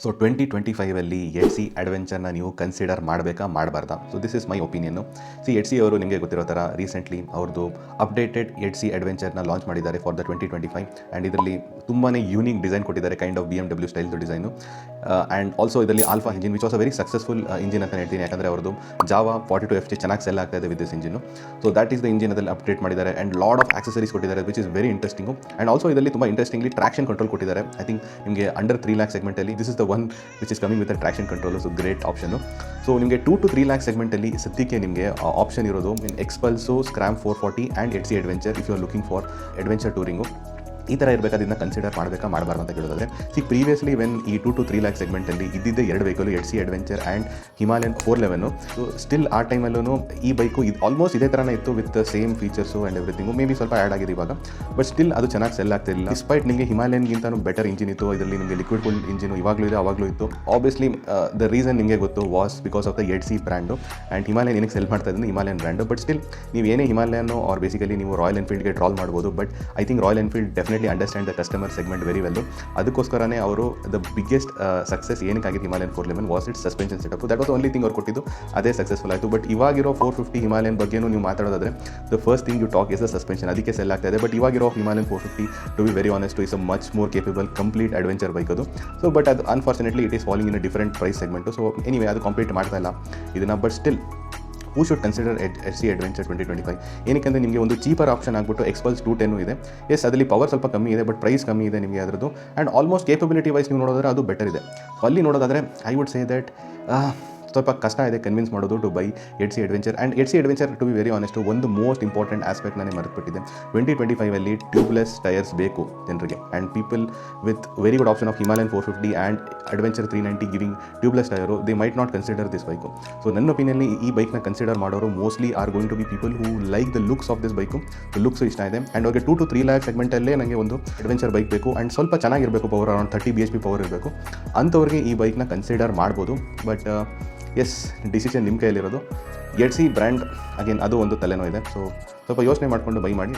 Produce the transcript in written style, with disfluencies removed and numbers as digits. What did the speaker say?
So 2025 Ed ಸಿ ಅಡ್ವೆಂಚರ್ನ ನೀವು consider ಮಾಡಬೇಕಾ ಮಾಡಬಾರ್ದಾ? So this is my opinion. ಎಡ್ ಸಿ ಅವರು ನಿಮಗೆ ಗೊತ್ತಿರೋ ಥರ ರೀಸೆಂಟ್ಲಿ ಅವ್ರದ್ದು ಅಪ್ಡೇಟೆಡ್ ಎಡ್ ಸಿ ಅಡ್ವೆಂಚರ್ನ ಲಾಂಚ್ ಮಾಡಿದ್ದಾರೆ ಫಾರ್ ದ 2025 ಆ್ಯಂಡ್ ಇದರಲ್ಲಿ ತುಂಬಾ ಯೂನಿಕ್ ಡಿಸೈನ್ ಕೊಟ್ಟಿದ್ದಾರೆ, ಕೈಂಡ್ ಆಫ್ BMW ಸ್ಟೈಲ್ದು ಡಿಸೈನು. ಆ್ಯಂಡ್ ಆಲ್ಸೋ ಇದರಲ್ಲಿ alpha engine which was a very successful engine ಅಂತ ಹೇಳ್ತೀನಿ, ಯಾಕಂದರೆ ಅವ್ರದ್ದು ಜಾವಾ 42FJ ಚೆನ್ನಾಗಿ ಸೆಲ್ ಆಗ್ತಾ ಇದೆ with this engine. So that is the engine ಅದರಲ್ಲಿ ಅಪ್ಡೇಟ್ ಮಾಡಿದ್ದಾರೆ ಆ್ಯಂಡ್ ಲಾಡ್ ಆಫ್ ಆಕ್ಸೆಸರೀಸ್ ಕೊಟ್ಟಿದ್ದಾರೆ which is very interesting. And also ಇದರಲ್ಲಿ ತುಂಬ ಇಂಟ್ರೆಸ್ಟಿಂಗ್ಲಿ ಟ್ರಾಕ್ಷನ್ ಕಂಟ್ರೋಲ್ ಕೊಟ್ಟಿದ್ದಾರೆ. ಐ ಥಿಂಕ್ ನಿಮಗೆ ಅಂಡರ್ 3 lakh ಸೆಗ್ಮೆಂಟಲ್ಲಿ this is the one which is coming with a traction control. So great option. So ನಿಮಗೆ 2 to 3 lakh ಸೆಗ್ಮೆಂಟಲ್ಲಿ ಸದ್ಯಕ್ಕೆ ನಿಮಗೆ option ಇರೋದು in Xpulse, Scram 440 and ಎಡ್ ಸಿ adventure if you are looking for adventure touring. ಈ ಥರ ಇರಬೇಕು, ಅದನ್ನು ಕನ್ಸಿಡರ್ ಮಾಡಬೇಕಾ ಮಾಡಬಾರ್ದು ಅಂತ ಕೇಳೋದಾದರೆ, previously when he 2 to 3 lakh ಸೆಗ್ಮೆಂಟಲ್ಲಿ ಇದ್ದಿದ್ದೆ 2 ವೆಹಿಕಲ್, ಎಡ್ ಸಿ adventure and Himalayan 411. So still ಆ ಟೈಮಲ್ಲೂ ಈ ಬೈಕು ಇದು ಆಲ್ಮೋಸ್ಟ್ ಇದೇ ಥರನೇ ಇತ್ತು with same features and everything. Maybe ಸ್ವಲ್ಪ ಆ್ಯಡ್ ಆಗಿದೆ ಇವಾಗ, ಬಟ್ ಸ್ಟಿಲ್ ಅದು ಚೆನ್ನಾಗಿ ಸೆಲ್ ಆಗ್ತಿರಲಿಲ್ಲ. ಡಿಸ್ಪೈಟ್ ನಿಮಗೆ ಹಿಮಾಲಯನ್ಗಿಂತಲೂ ಬೆಟರ್ ಇಂಜಿನ್ ಇತ್ತು, ಇದರಲ್ಲಿ ನಿಮಗೆ ಲಿಕ್ವಿಡ್ ಕೂಲ್ಡ್ ಇಂಜಿನು ಇವಾಗಲೂ ಇದೆ, ಆವಾಗಲೂ ಇತ್ತು. ಆಬ್ವಿಯಸ್ಲಿ ದ ರೀಸನ್ ನಿಮಗೆ ಗೊತ್ತು ವಾಸ್ ಬಿಕಾಸ್ ಆಫ್ ದ ಎಡ್ ಸಿ ಬ್ರ್ಯಾಂಡು ಆ್ಯಂಡ್ ಹಿಮಾಲಯನ್ ಏನಕ್ಕೆ ಸೆಲ್ ಮಾಡ್ತಾ ಇದ್ದೀನಿ ಹಿಮಾಲಯನ್ ಬ್ರ್ಯಾಂಡು. ಬಟ್ ಸ್ಟಿಲ್ ನೀವು ಏನೇ ಹಿಮಾಲಯನು ಆರ್ ಬೇಸಿಕಲಿ ನೀವು ರಾಯಲ್ ಎನ್ಫೀಲ್ಡ್ಗೆ ಟ್ರಾಲ್ ಮಾಡ್ಬೋದು, but I think Royal Enfield definitely understand the customer segment very well. ಅದಕ್ಕೋಸ್ಕರನೇ ಅವರು ದ ಬಿಗ್ಗೆಸ್ಟ್ ಸಕ್ಸಸ್ ಏನಕ್ಕಾಗಿದೆ Himalayan 411 was its suspension setup. That was only thing ಅವ್ರು ಕೊಟ್ಟಿದ್ದು, ಅದೇ ಸಕ್ಸಸ್ಫುಲ್ ಆಯಿತು. ಬಟ್ ಇವಾಗಿರೋ 450 ಹಿಮಾಲಯನ್ ಬಗ್ಗೆನೂ ನೀವು ಮಾತಾಡೋದಾದರೆ the first thing you talk is the suspension, ಅದಕ್ಕೆ ಸೆಲ್ ಆಗ್ತಾ ಇದೆ. ಬಟ್ ಇವಾಗಿರೋ Himalayan 450 to be very honest is a much more capable complete adventure bike ಅದು. ಸೊ ಬಟ್ ಅದು unfortunately it is falling in a different price segment. So anyway ಅದು complete ಮಾಡ್ತಾ ಇಲ್ಲ ಇದನ್ನು. But still who should consider ಎಡ್ ಸಿ adventure 2025. ಏನಕ್ಕೆ ನಿಮಗೆ ಒಂದು ಚೀಪರ್ ಆಪ್ಷನ್ ಆಗಿಬಿಟ್ಟು ಎಕ್ಸ್ಪಲ್ಸ್ 210 ಇದೆ. ಎಸ್ ಅದರಲ್ಲಿ ಪವರ್ ಸ್ವಲ್ಪ ಕಮ್ಮಿ ಇದೆ, ಬಟ್ ಪ್ರೈಸ್ ಕಮ್ಮಿ ಇದೆ ನಿಮಗೆ ಅದರದ್ದು. ಆ್ಯಂಡ್ ಆಲ್ಮೋಸ್ಟ್ ಕೇಪಬಿಲಿಟಿ ವೈಸ್ ನೀವು ನೋಡೋದ್ರೆ ಅದು ಬೆಟರ್ ಇದೆ. ಸೊ ಅಲ್ಲಿ ನೋಡೋದಾದರೆ ಐ ವುಡ್ ಸೇ ದಟ್ ಸ್ವಲ್ಪ ಕಷ್ಟ ಇದೆ ಕನ್ವಿನ್ಸ್ ಮಾಡೋದು ಟು ಬೈ ಎಡ್ ಸಿ ಅಡ್ವೆಂಚರ್. ಆ್ಯಂಡ್ ಎಡ್ ಸಿ adventure to be very honest ಒಂದು ಮೋಸ್ಟ್ ಇಂಪಾರ್ಟೆಂಟ್ ಆಸ್ಪೆಕ್ಟ್ ನಾನೇ ಮರೆತುಬಿಟ್ಟಿದ್ದೆ. 2025 ಟ್ಯೂಬ್ಲೆಸ್ ಟೈರ್ಸ್ ಬೇಕು ಜನರಿಗೆ, and people with very good option of Himalayan 450 and adventure 390 giving tubeless tyre, they might not consider this bike. So ನನ್ನ ಒಪಿನಿಯಲ್ಲಿ ಈ ಬೈಕ್ನ ಕನ್ಸಿಡರ್ ಮಾಡೋರು mostly are going to be people who like the looks of this bike. Looks ಇಷ್ಟ ಇದೆ and ಅವ್ರಿಗೆ 2 to 3 lakh ಸೆಗ್ಮೆಂಟಲ್ಲೇ ನನಗೆ ಒಂದು ಅಡ್ವೆಂಚರ್ ಬೈಕ್ ಬೇಕು ಆ್ಯಂಡ್ ಸ್ವಲ್ಪ ಚೆನ್ನಾಗಿರಬೇಕು, ಪವರ್ ಅರೌಂಡ್ 30 bhp ಪವರ್ ಇರಬೇಕು ಅಂಥವ್ರಿಗೆ ಈ ಬೈಕ್ನ ಕನ್ಸಿಡರ್ ಮಾಡ್ಬೋದು. ಬಟ್ ಎಸ್ ಡಿಸಿಷನ್ ನಿಮ್ಮ ಕೈಯಲ್ಲಿರೋದು. ಎಡ್ ಸಿ ಬ್ರ್ಯಾಂಡ್ ಅಗೇನ್ ಅದು ಒಂದು ತಲೆನೋ ಇದೆ. ಸೊ ಸ್ವಲ್ಪ ಯೋಚನೆ ಮಾಡಿಕೊಂಡು ಬೈ ಮಾಡಿ.